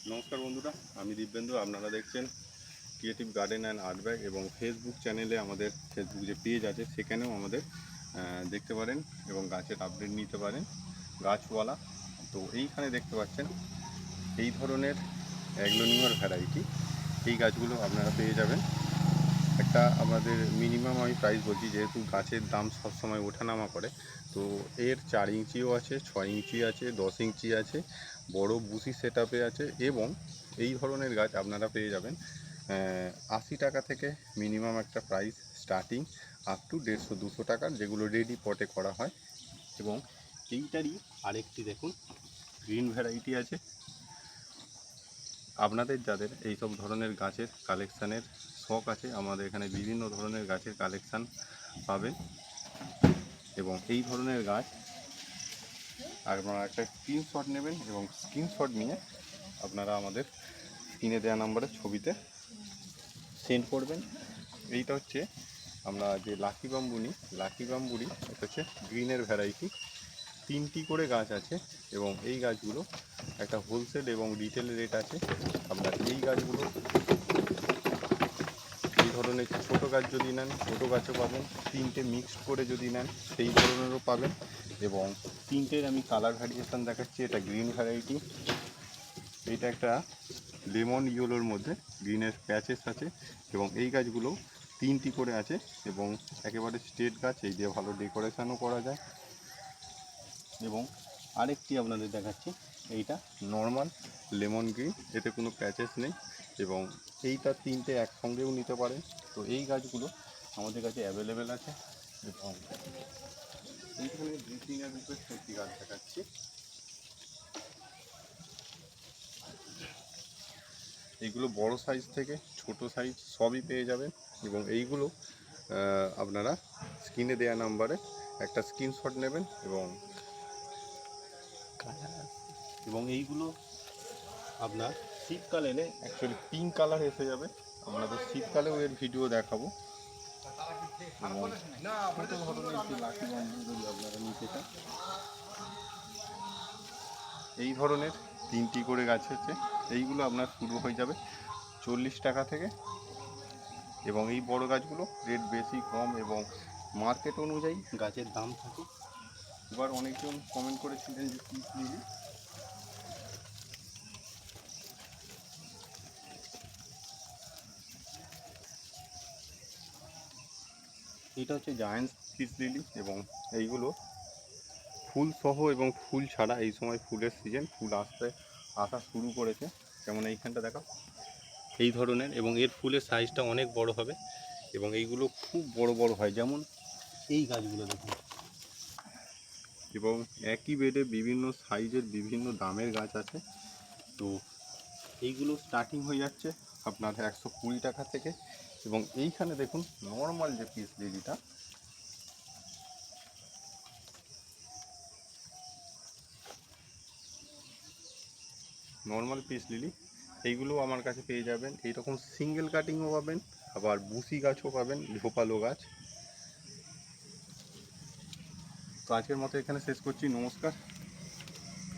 নমস্কার বন্ধুরা, আমি দিব্যেন্দু। আপনারা দেখছেন creative garden and art bag এবং ফেসবুক চ্যানেলে আমাদের ফেসবুক যে পেজ আছে সেখানেও আমাদের দেখতে পারেন এবং গাছের আপডেট নিতে পারেন গাছওয়ালা। তো এইখানে দেখতে পাচ্ছেন এই ধরনের অ্যাগ্লোনিমার ভ্যারাইটি, এই গাছগুলো আপনারা পেয়ে যাবেন। একটা আমাদের মিনিমাম আমি প্রাইস বলছি, যেহেতু গাছের দাম সবসময় ওঠানামা করে, তো এর 4 ইঞ্চিও আছে, 6 ইঞ্চি আছে, 10 ইঞ্চি আছে, বড় বুসি সেট আপে আছে। এবং এই ধরনের গাছ আপনারা পেয়ে যাবেন 80 টাকা থেকে মিনিমাম একটা প্রাইস স্টার্টিং আপ টু 150-200 টাকার, যেগুলো রেডি পটে করা হয়। এবং এইটারই আরেকটি দেখুন গ্রিন ভ্যারাইটি আছে। আপনাদের যাদের এই সব ধরনের গাছের কালেকশানের শখ আছে, আমাদের এখানে বিভিন্ন ধরনের গাছের কালেকশান পাবেন। এবং এই ধরনের গাছ আপনারা একটা স্ক্রিনশট নেবেন এবং স্ক্রিনশট নিয়ে আপনারা আমাদের স্ক্রিনে দেওয়া নাম্বারে ছবিতে সেন্ড করবেন। এইটা হচ্ছে আমরা যে লাকি বাম্বু নিই, লাকি বাম্বুরই এটা হচ্ছে গ্রিনের ভ্যারাইটি। 3টি করে গাছ আছে এবং এই গাছগুলো একটা হোলসেল এবং রিটেল রেট আছে। আপনার এই গাছগুলো এই ধরনের ছোটো গাছ যদি নেন ছোটো গাছও পাবেন, 3টে মিক্সড করে যদি নেন সেই ধরনেরও পাবেন। এবং 3টের আমি কালার ভ্যারিয়েশান দেখাচ্ছি। এটা গ্রিন ভ্যারাইটি, এইটা একটা লেমন ইয়েলোর মধ্যে গ্রিনের প্যাচেস আছে। এবং এই গাছগুলো 3টি করে আছে এবং একেবারে স্ট্রেট গাছ, এই দিয়ে ভালো ডেকোরেশনও করা যায়। এবং আরেকটি আপনাদের দেখাচ্ছি, এইটা নর্মাল লেমন গ্রিন, এতে কোনো প্যাচেস নেই এবং এইটা 3টে একসঙ্গেও নিতে পারেন। তো এই গাছগুলো আমাদের কাছে অ্যাভেলেবেল আছে। এবং এইখানে ব্রিথিংয়ের ভিতরে একটি গাছ দেখাচ্ছি। এইগুলো বড় সাইজ থেকে ছোট সাইজ সবই পেয়ে যাবেন। এবং এইগুলো আপনারা স্ক্রিনে দেওয়া নাম্বারে একটা স্ক্রিনশট নেবেন এবং এইগুলো আপনার শীতকালে এলে অ্যাকচুয়ালি পিঙ্ক কালার এসে যাবে। আপনাদের শীতকালেও এর ভিডিও দেখাবো। এবং ছোটো ধরনের যে লাকি বাম্বু যদি আপনারা নিতে চান, এই ধরনের 3টি করে গাছ হচ্ছে, এইগুলো আপনার শুরু হয়ে যাবে 40 টাকা থেকে। এবং এই বড় গাছগুলো রেট বেশি কম এবং মার্কেট অনুযায়ী গাছের দাম থাকে। এবার অনেকজন কমেন্ট করেছিলেন যে পিস লিলি, এটা হচ্ছে জায়ান্ট পিস লিলি। এবং এইগুলো ফুল সহ এবং ফুল ছাড়া, এই সময় ফুলের সিজন, ফুল আসা শুরু করেছে। যেমন এইখানটা দেখা এই ধরনের, এবং এর ফুলের সাইজটা অনেক বড় হবে এবং এইগুলো খুব বড় বড় হয়, যেমন এই গাছগুলো দেখুন। এবং একই বেডে বিভিন্ন সাইজের বিভিন্ন দামের গাছ আছে। তো এইগুলো স্টার্টিং হয়ে যাচ্ছে আপনার 120 টাকা থেকে। এবং এইখানে দেখুন নর্মাল যে পিস লিলিটা, নর্মাল পিস লিলি, এইগুলো আমার কাছে পেয়ে যাবেন। এইরকম সিঙ্গেল কাটিংও পাবেন, আবার বুসি গাছও পাবেন, ঝোপালো গাছ। তো আজকের মতো এখানে শেষ করছি। নমস্কার।